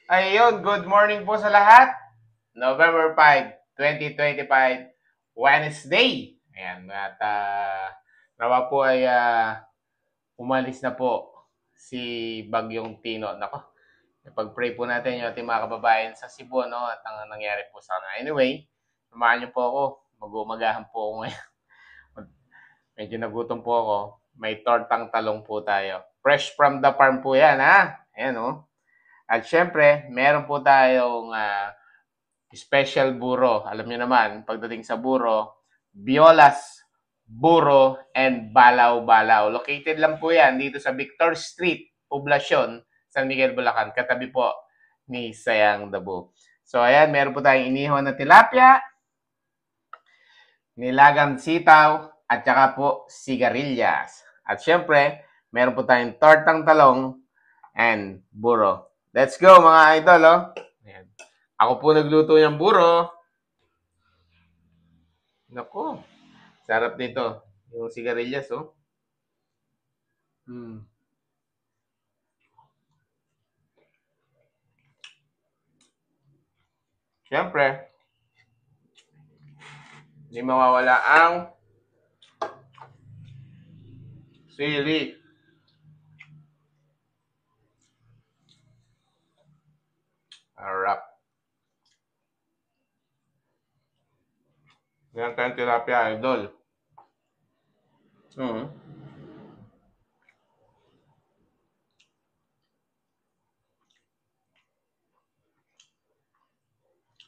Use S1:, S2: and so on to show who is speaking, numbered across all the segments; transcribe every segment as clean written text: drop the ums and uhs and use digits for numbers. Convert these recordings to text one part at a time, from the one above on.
S1: Ayun, good morning po sa lahat. November 5, 2025, Wednesday. Ayan, at nawa po ay umalis na po si Bagyong Tino. Nako, pag-pray po natin yung ating mga kababayan sa Cebu, no? At ang nangyari po sa kanila. Anyway, samahan niyo po ako. Mag-umagahan po ako ngayon. Medyo nagutom po ako. May tortang talong po tayo. Fresh from the farm po yan, ha? Ayan, oh. At syempre, meron po tayong special buro. Alam niyo naman, pagdating sa buro, Biolas, Buro, and Balaw-Balaw. Located lang po yan dito sa Victor Street, Poblacion, San Miguel, Bulacan. Katabi po ni Sayang Dabu. So, ayan, meron po tayong inihon na tilapia, nilagang sitaw, at saka po sigarilyas. At syempre, meron po tayong tortang talong and buro. Let's go mga idol, oh. Ayan. Ako po nagluto ng buro. Naku, sarap nito. Yung sigarilyas, oh. Siyempre, hindi mawawala ang sili. Harap. Yan tayong tilapia, idol.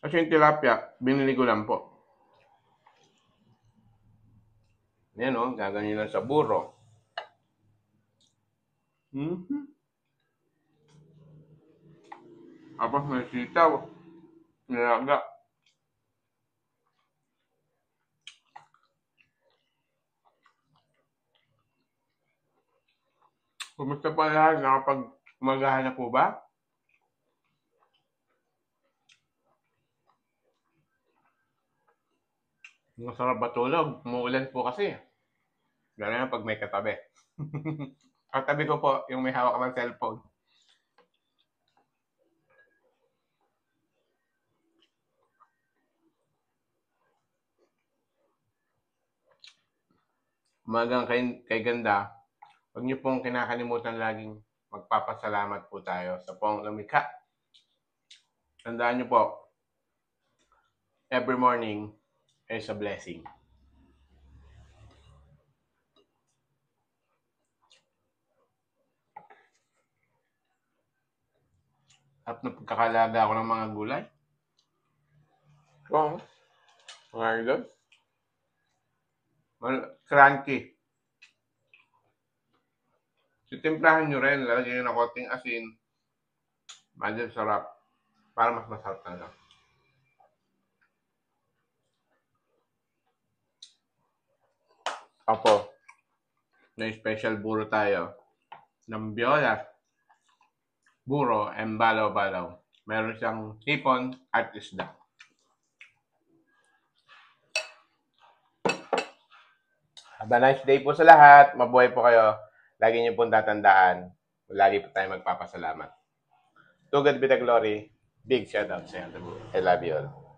S1: Kasi yung tilapia, binili ko lang po. Yan, oh, gaganyan lang sa buro. Tapos may sitaw. Nilaga. Kumusta pa lahat? Nakapag-umagahan na po ba? Masarap matulog. Umuulan po kasi. Lalo na pag may katabi. Katabi ko po yung may hawak ng cellphone. Umagang kay ganda, huwag niyo pong kinakalimutan laging magpapasalamat po tayo sa pong lumikha. Tandaan niyo po, every morning is a blessing. At napagkakalaga ako ng mga gulay. Oo. Mga idol. Crunchy. Titimplahan nyo rin. Lalagyan nyo ng konting asin. Medyo sarap. Para mas masarap talaga. Opo. May special buro tayo. Ng Biolas, Buro, and Balaw-Balaw. Meron siyang hipon at isda. Have a nice day po sa lahat. Mabuhay po kayo. Lagi niyo pong tatandaan. Lagi po tayo magpapasalamat. To God be the glory. Big shout out sa inyo. I love you all.